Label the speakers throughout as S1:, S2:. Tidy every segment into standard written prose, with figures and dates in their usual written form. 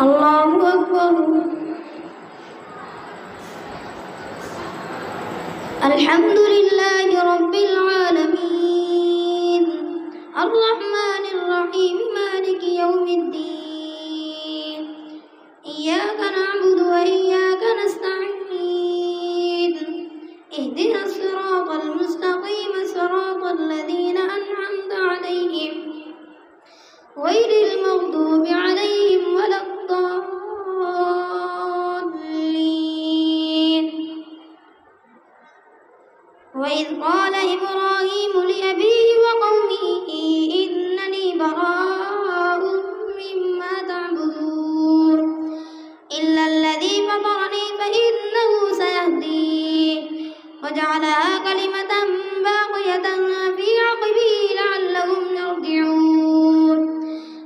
S1: الله أكبر. الحمد لله رب العالمين الرحمن الرحيم مالك يوم الدين إياك نعبد وإياك نستعين اهدنا الصراط المستقيم صراط الذين أنعمت عليهم غير المغضوب عليهم ولا الضالين. وإذ قال إبراهيم لأبيه وقومه إنني براء مما تعبدون إلا الذي فطرني فإنه سيهدين وجعلها كلمة باقية في عقبه لعلهم يرجعون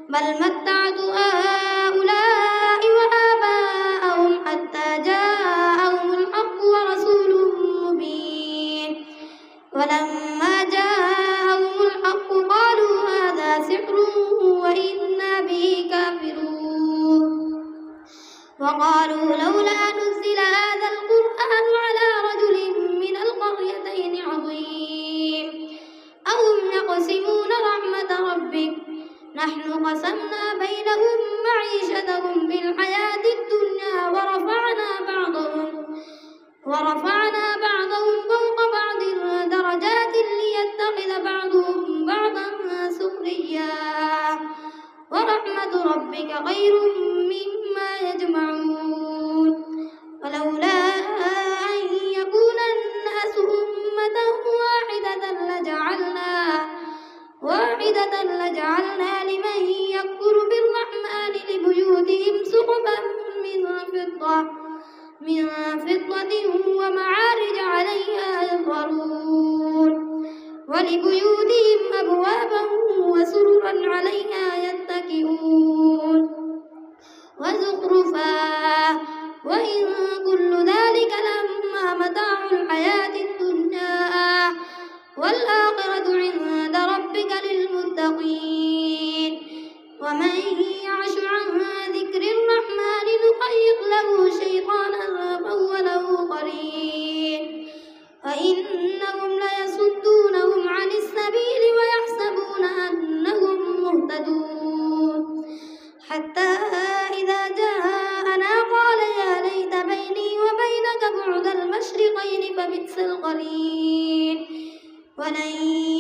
S1: بل متعت هؤلاء وآباءهم حتى جاءهم الحق ورسول مبين ولما جاءهم الحق قالوا هذا سحر وإنا به كافرون وقالوا لولا نزل هذا القرآن على رجل من القريتين عظيم أهم يقسمون رحمة ربك نحن قسمنا بينهم معيشتهم في الحياة الدنيا ورفعنا بعضهم فوق بعض درجات ليتخذ بعضهم بعضا سخريا ورحمة ربك خير مما يجمعون ولولا أن يكون الناس أمة واحدة لجعلنا لمن يكفر بالرحمن لبيوتهم سقفا من فضة ومعارج عليها يظهرون ولبيوتهم أبوابا وسررا عليها يتكئون وزخرفا وإن كل ذلك لما متاع الحياة الدنيا والآخرة عند ربك للمتقين ومن يعش عن ذكر الرحمن نقيض له شيطانا فهو له قرين فإنهم ليصدونهم عن السبيل ويحسبون أنهم مهتدون حتى إذا جاءنا قال يا ليت بيني وبينك بعد المشرقين فبئس القرين ولن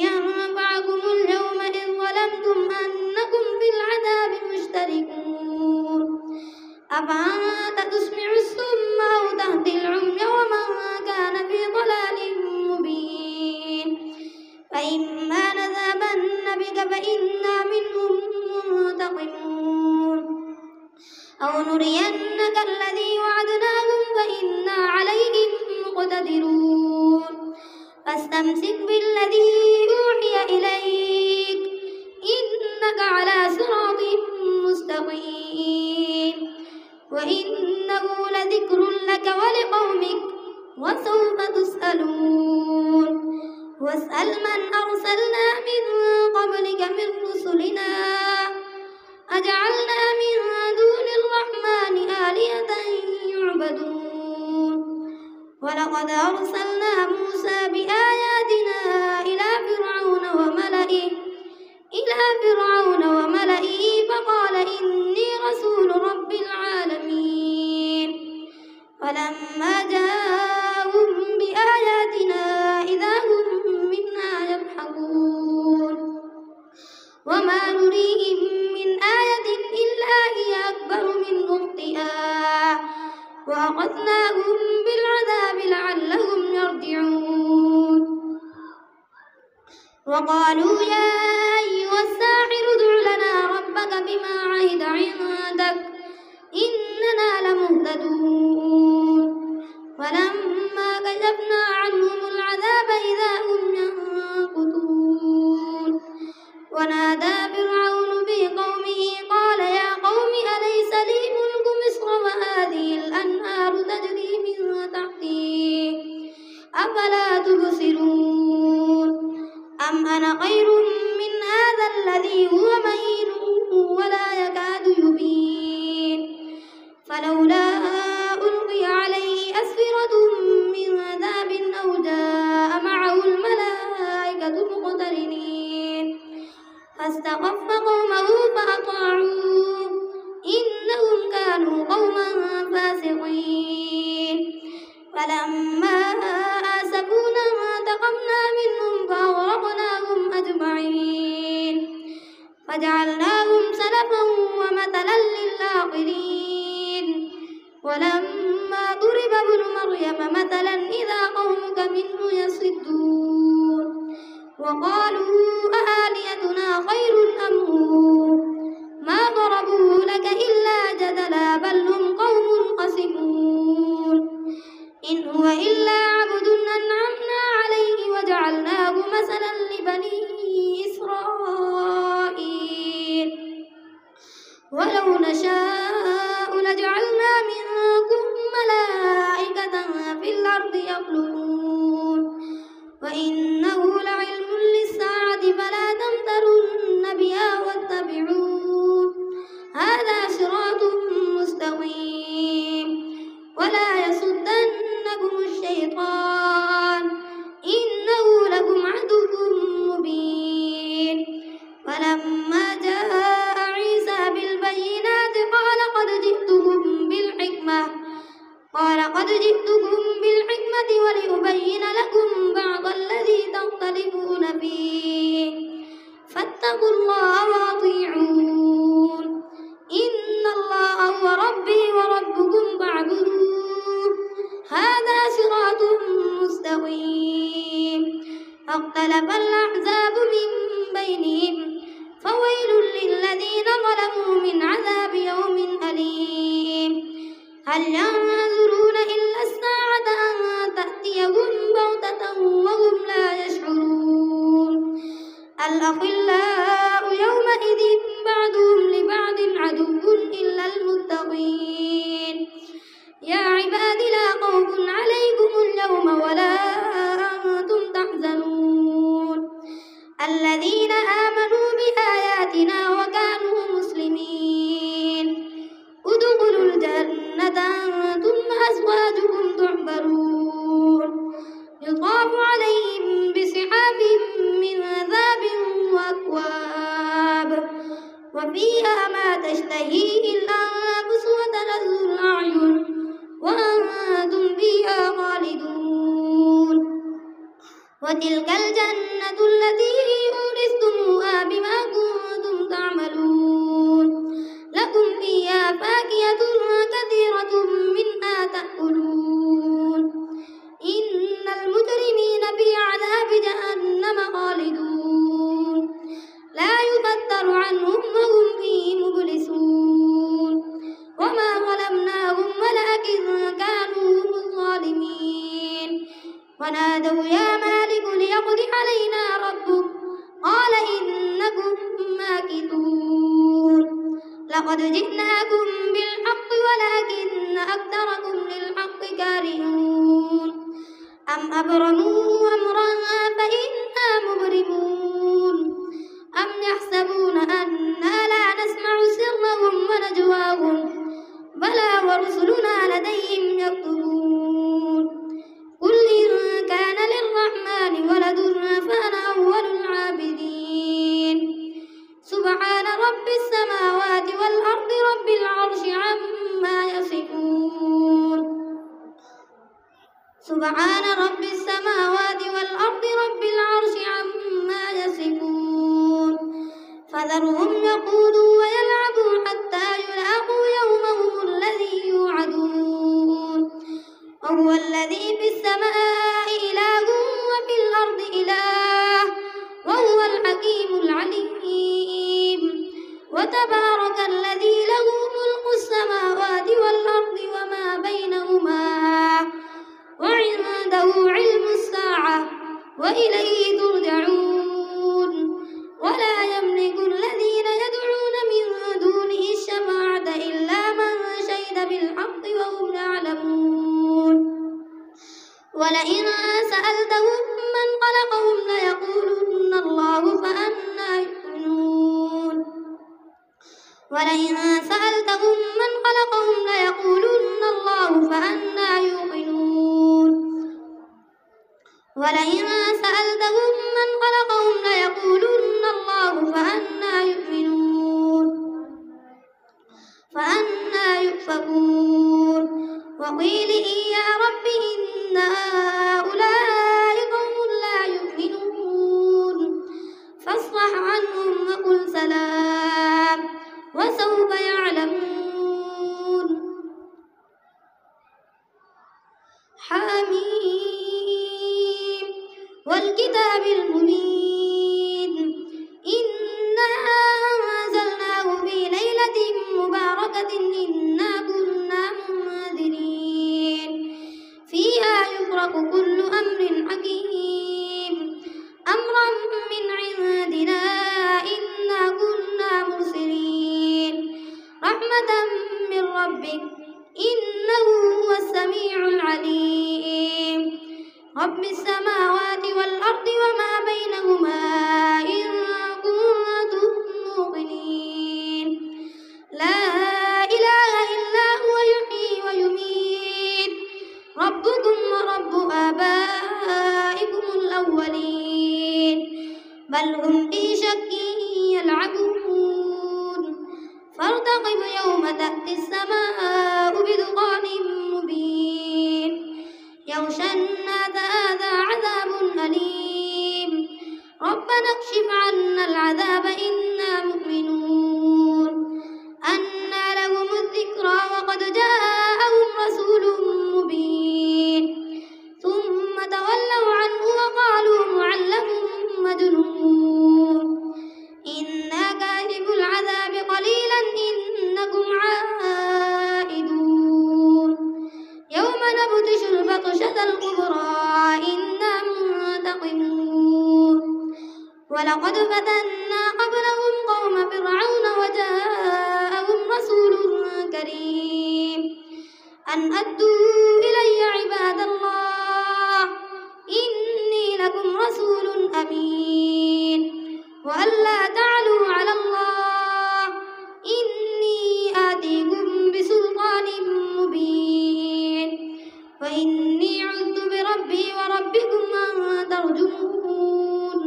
S1: ينفعكم اليوم إذ ظلمتم أنكم في العذاب مشتركون أفأنت تسمع الصم أو تهدي العمي ومن كان في ضلال مبين فإما نذهبن بك فإنا منهم منتقمون أو نرينك الذي وعدناهم فإنا عليهم مقتدرون فاستمسك بالذي أوحي إليك إنك على صراط مستقيم وإنه لذكر لك ولقومك وسوف تسألون واسأل من أرسلنا من قبلك من رسلنا أجعلنا من دون الرحمن آلهة يعبدون ولقد أرسلنا موسى بآياتنا إلى فرعون وملئه فقال إني رسول رب العالمين فلما جاءهم بآياتنا إذا هم منها يضحكون وما نريهم من آية إلا هي أكبر من أختها وأخذناهم بالعذاب لعلهم يرجعون وقالوا يا أيها الساحر ادع لنا ربك بما عهد عندك إننا لمهتدون فلما كشفنا عنهم العذاب إذا هم ينكثون ونادى فرعون في قومه قال يا قوم أليس لي ملك مصر وهذه الأنهار تجري من تحتي أفلا تبصرون أم أنا خير من هذا الذي هو مهين ولا يكاد يبين ولما ضرب ابن مريم مثلا إذا قومك منه يصدون وقالوا أآلهتنا خير أم هو ما ضربوه لك إلا جدلا بل هم قوم خصمون إن هو إلا عبد أنعمنا عليه وجعلناه مثلا لبني إسرائيل ولو نشاء لجعلنا منكم ملائكة في الأرض يخلقون وإنه لعلم للساعة فلا تمترن بها واتبعون هذا صراط مستقيم ولا يصدنكم الشيطان إنه لكم عدو مبين ولما جاء عيسى بالبينات قال قد جئتكم بالحكمة ولأبين لكم بعض الذي تختلفون فيه فاتقوا الله وأطيعون إن الله هو ربي وربكم فاعبدوه هذا صراط مستقيم فاختلف الأحزاب من بينهم فويل للذين ظلموا من عذاب يوم أليم هل ينظرون إلا الساعة أن تأتيهم بغتة وهم لا يشعرون الأخلاء يومئذ بعضهم لبعض عدو إلا المتقين يا عباد لا خوف عليكم اليوم ولا أنتم تحزنون الذين آمنوا بآياتنا وكانوا مسلمين ادخلوا الجنة أنتم وأزواجكم تحبرون يطاف عليهم بسحاب من ذهب وأكواب وفيها ما تشتهيه الأنفس وتلذ الأعين وأنتم فيها خالدون وتلك الجنة التي أورثتموها بما كنتم تعملون لكم فيها فاكهة كثيرة منها تأكلون إن المجرمين في عذاب جهنم خالدون لا يفتر عنهم وهم فيه مبلسون وما ظلمناهم ولكن كانوا هم الظالمين ونادوا يا مالك ليقض علينا ربك قال إنكم ماكثون لقد جئناكم بالحق ولكن أكثركم للحق كارهون أم أبرموا أمرا فإنا مبرمون أم يحسبون أنا لا نسمع سرهم ونجواهم بلى ورسلنا لديهم يكتبون قل إن كان للرحمن ولد فأنا أول العابدين سبحان رب السماوات والأرض رب العرش عما يصفون سبحان رب السماوات والأرض رب العرش عما يصفون فذرهم يقولوا ويلعبوا حتى يلاقوا يومهم الذي يوعدون وهو الذي في السماء إله وفي الأرض إله وهو الحكيم العليم وتبارك الذي له ملك السماوات والأرض وما بينهما وعنده علم الساعة وإليه ترجعون ولا يملك الذين يدعون من دونه الشفاعة إلا من شهد بالحق وهم يعلمون ولئن سألتهم من خلقهم ليقولن الله فأنى يؤمنون ولئن سألتهم من خلقهم ليقولن الله فأنى يؤمنون ولئن سألتهم من خلقهم ليقولن الله فأنى يؤمنون فأنى يؤفكون وقيل يا رب إن هؤلاء قوم لا يؤمنون فاصفح عنهم وقل سلام وسوف يعلمون رحمة من ربك إنه هو السميع العليم رب السماوات والأرض وما بينهما إن كنتم موقنين لا إله إلا هو يحيي ويميت ربكم ورب آبائكم الأولين بل هم في شك يلعبون فارتقب يوم تأتي السماء بدخان مبين يغشى الناس هذا عذاب أليم ربنا اكشف عنا العذاب إنا مؤمنون أنى لهم الذكرى وقد جاءهم رسول مبين ثم تولوا عنه وقالوا معلم مجنون إنا كاشف العذاب قليلا إنكم عائدون يوم نبطش البطشة الكبرى إنا منتقمون ولقد فتنا قبلهم قوم فرعون وجاءهم رسول كريم أن أدوا إلي عباد الله إني لكم رسول أمين وألا تعلوا على الله إني آتيكم بسلطان مبين وإني عذت بربي وربكم أن ترجمون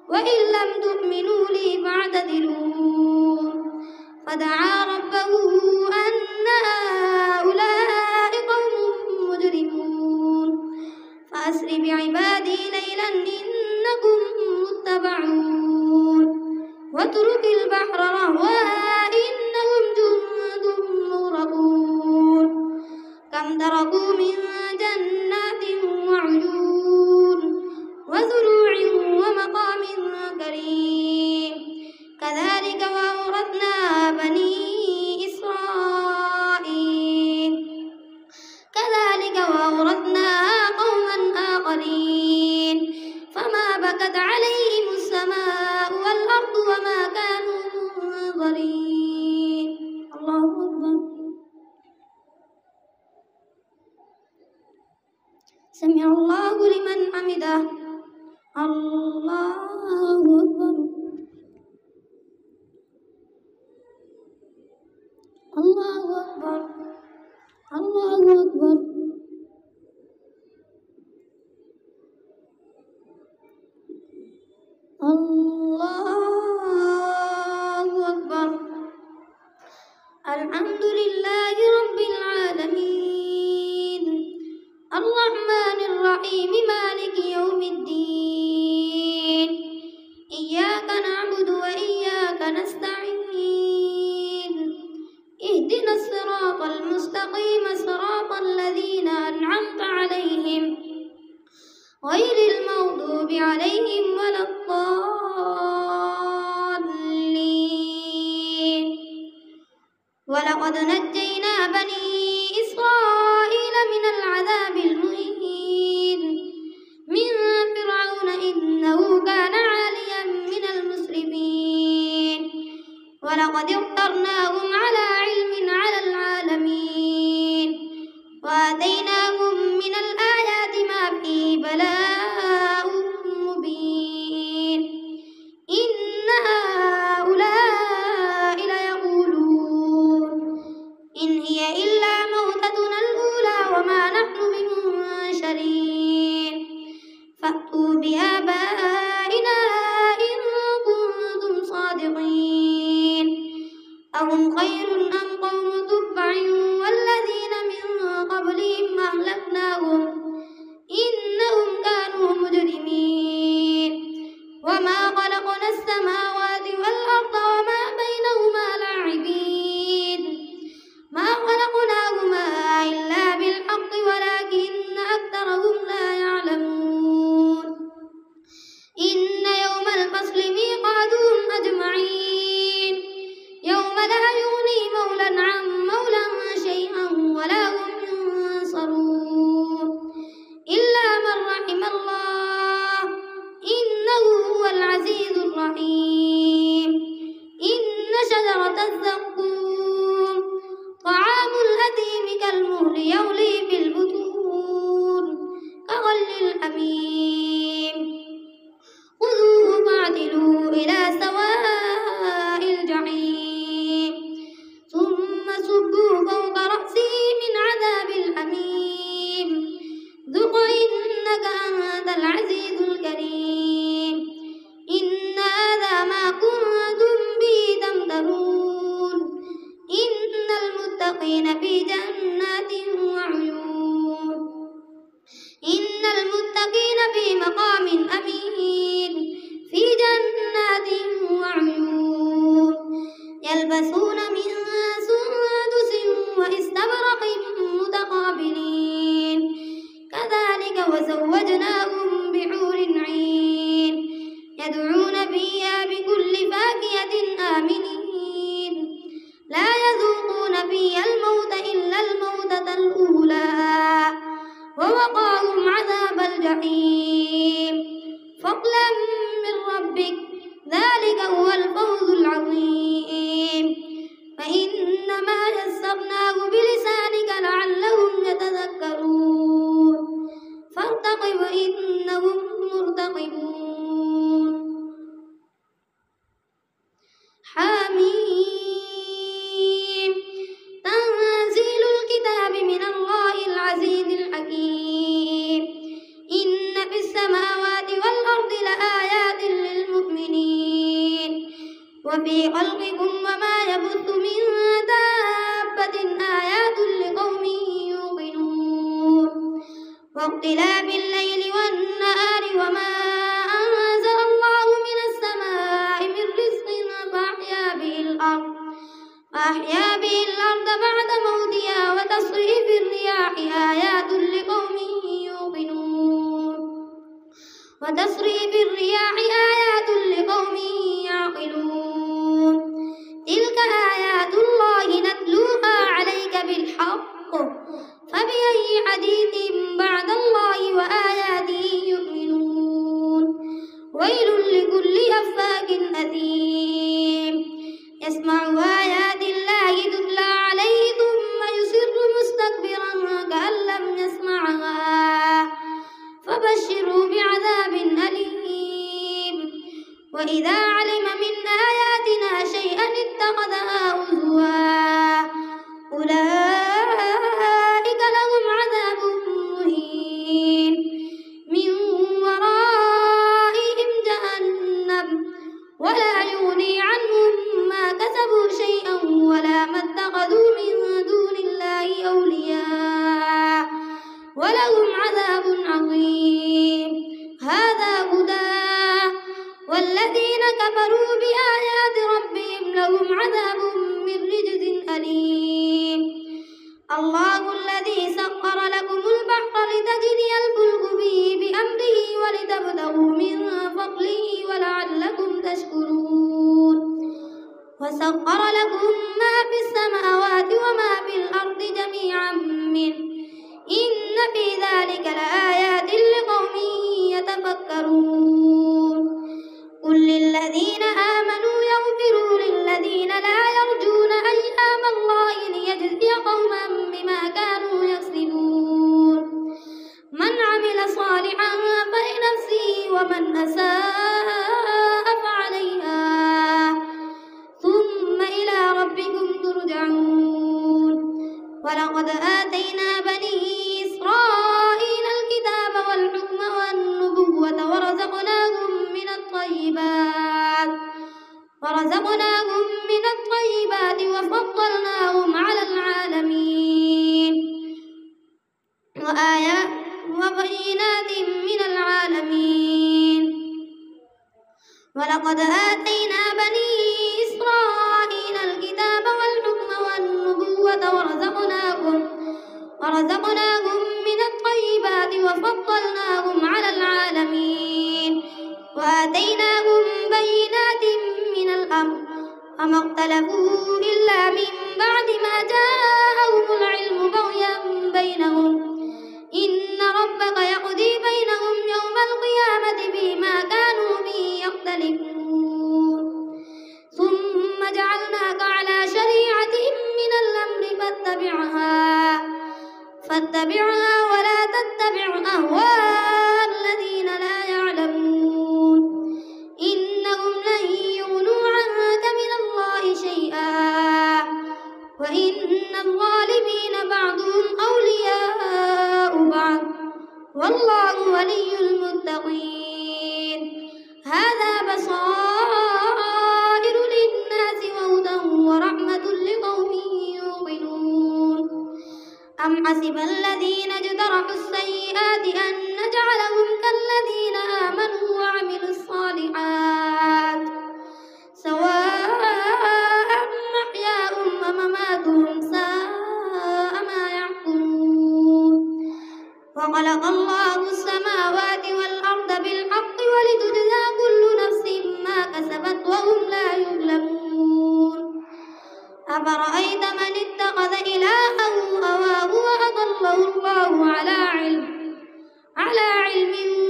S1: وإن لم تؤمنوا لي فاعتذرون فدعا ربه أن هؤلاء قوم مجرمون فأسر بعبادي ليلا إنكم متبعون واترك البحر رهوا إنهم جند مغرقون كم تركوا من جنات وعيون وزروع ومقام كريم كذلك وأورثنا بني إسرائيل كذلك وأورثنا قوما آخرين فما بكت عليهم السماء والأرض وما كانوا منظرين الله أكبر سمع الله لمن حمده الله أكبر الله أكبر الله أكبر الله أكبر الحمد لله رب العالمين الرحمن الرحيم مالك يوم الدين إياك نعبد وإياك نستعين اهدنا الصراط المستقيم صراط الذين أنعمت عليهم غير المغضوب عليهم ولا الضالين ولقد نجينا بني إسرائيل من العذاب المهين من فرعون إنه كان عاليا من المسرفين ولقد اخترناهم على علم على العالمين وآتيناهم من الآيات ما فيه بلاء مبين إن هؤلاء ليقولون إن هي إلا موتتنا الأولى وما نحن بمنشرين فأتوا بآبائنا إن كنتم صادقين أهم خير أم قوم تبع والذين من قبلهم أهلكناهم إنهم كانوا مجرمين وما خلقنا السماوات والأرض وما بينهما لاعبين ما خلقناهما إلا بالحق ولكن أكثرهم لا يعلمون إن يوم الفصل ميقاتهم أجمعين يوم لا يغني مولى عن مولى شيئا ولا هم ينصرون إلا من رحم الله إنه هو العزيز الرحيم المتقين في جنات وعيون إن المتقين في مقام أمين في جنات وعيون يلبسون من سندس واستبرق متقابلين كذلك وزوجناهم بحور عين يدعون فيها بكل فاكهة آمنين لا يذوقون فيها الموت إلا الموتة الأولى ووقاهم عذاب الجحيم فضلا من ربك ذلك هو الفوز العظيم فإنما يسرناه بلسانك لعلهم يتذكرون فارتقب إنهم مرتقبون حميم تنزيل الكتاب من الله العزيز الحكيم إن في السماوات والأرض لآيات للمؤمنين وفي خلقكم وما يبث من دابة آيات لقوم يوقنون واختلاف الليل والنهار وما أنزل الله من السماء من رزق فأحيا به الأرض بعد موتها وتصريف الرياح آيات لقوم يعقلون تلك آيات الله نتلوها عليك بالحق فبأي حديث بعد الله وآياته يؤمنون ويل لكل أفاك أثيم يسمع آيات الله تتلى عليه ثم يصر مستكبرا كأن لم يسمعها فبشره بعذاب أليم وإذا علم من آياتنا شيئا اتخذها هزوا أولئك لهم عذاب مهين من ورائهم جهنم ولا يغني عنهم ما كسبوا شيئا ولا ما اتخذوا من دون الله أولياء ولهم عذاب عظيم هذا هدى والذين كفروا بآيات ربهم لهم عذاب من رجز أليم الله الذي سخر لكم البحر لتجري الفلك فيه بأمره ولتبتغوا من فضله ولعلكم تشكرون وسخر لكم ما في السماوات وما في الأرض جميعا منه إن في ذلك لآيات لقوم يتفكرون قل للذين آمنوا يغفروا للذين لا يرجون أيام الله ليجزي قوما بما كانوا يكسبون من عمل صالحا فلنفسه ومن أساء فعليها ثم إلى ربكم ترجعون ولقد آتينا بني إسرائيل الكتاب والحكم والنبوة ورزقناهم من الطيبات وفضلناهم على العالمين وآيات وبينات من العالمين ولقد آتينا بني إسرائيل الكتاب والحكم والنبوة ورزقناهم من الطيبات وفضلناهم على العالمين وآتيناهم بينات من الأمر وما اختلفوا إلا من بعد ما جاءهم العلم بغيا بينهم إن ربك يقضي بينهم يوم القيامة فيما كانوا به يختلفون ثم جعلناك على شريعة من الأمر فاتبعها ولا تتبع أهواء الذين لا يعلمون إنهم لن يغنوا عنك من الله شيئا وإن الظالمين بعضهم أولياء بعض والله ولي المتقين هذا بصائر للناس وهدى ورحمة لقوم يوقنون أم حسب الذين اجترحوا السيئات أن نجعلهم كالذين آمنوا وعملوا الصالحات سواء محياهم ومماتهم ساء ما يحكمون. وخلق الله السماوات والأرض بالحق ولتجزى كل نفس ما كسبت وهم لا يظلمون. أفرأيت من اتخذ إلهه هواه وأضله الله على علم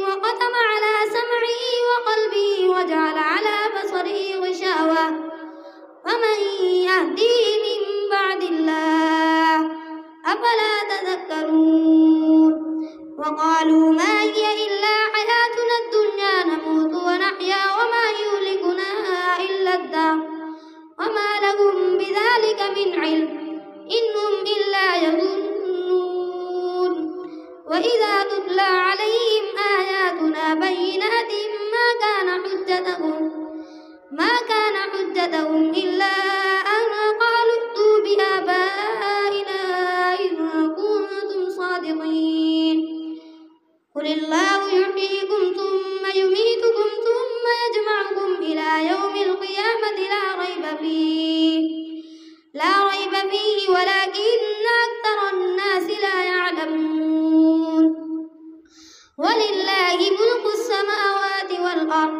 S1: وختم على سمعه وقلبه وجعل على بصره غشاوة ومن يهديه من بعد الله أفلا تذكرون. وقالوا ما هي إلا حياتنا الدنيا نموت ونحيا وما يهلكنا إلا الدهر وما لهم بذلك من علم إن هم إلا يظنون. وإذا تتلى عليهم آياتنا بينات ما كان حجتهم إلا أن قالوا ائتوا بآبائنا إن كنتم صادقين. قل الله يحييكم ثم يميتكم ثم يجمعكم إلى يوم القيامة لا ريب فيه ولكن أكثر الناس لا يعلمون. ولله ملك السماوات والأرض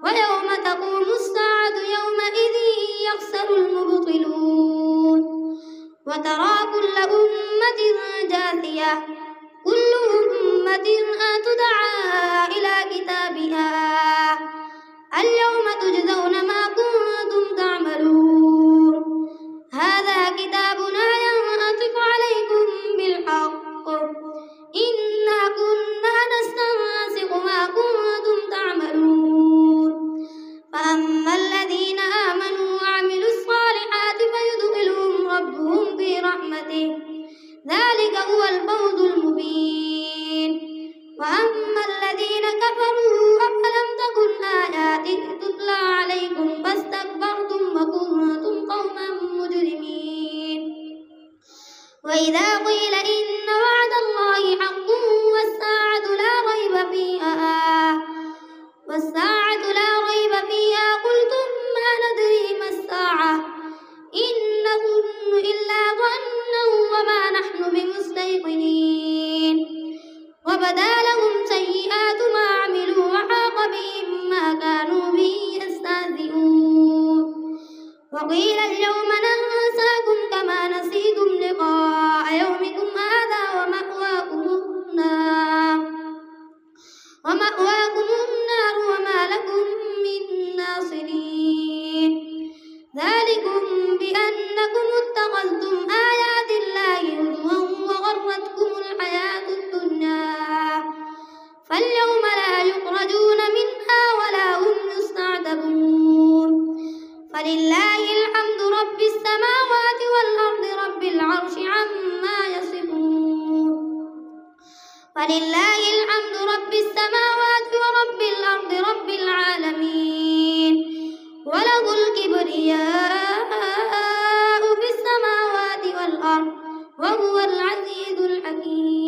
S1: ويوم تقوم الساعة يومئذ يخسر المبطلون. وترى كل أمة جاثية كل أمة تدعى إلى كتابها اليوم تجزون ما كنتم تعملون. هذا كتابنا ينطق عليكم بالحق إنا كنا نستنسخ ما كنتم تعملون. فأما الذين آمنوا وعملوا الصالحات فيدخلهم ربهم في رحمته ذلك هو الفوز المبين. وأما الذين كفروا أفلم تكن آياتي تتلى عليكم فاستكبرتم وكنتم قوما مجرمين. وإذا قيل إن وعد الله حق والساعة لا ريب فيها قلتم ما ندري ما الساعة إن نظن إلا ظنا وما نحن بمستيقنين. وبدا لهم سيئات ما عملوا وحاق بهم ما كانوا به يستهزئون. وقيل اليوم ننساكم كما نسيتم لقاء يومكم هذا ومأواكم النار وما لكم من ناصرين. ذلكم بأنكم اتخذتم آيات الله هزوا وغرتكم الحياة الدنيا فاليوم لا يخرجون منها ولا هم يستعتبون. فلله الحمد رب السماوات والأرض رب العرش عما يصفون. فلله الحمد رب السماوات ورب الأرض رب العالمين. وله الكبرياء في السماوات والأرض وهو العزيز الحكيم.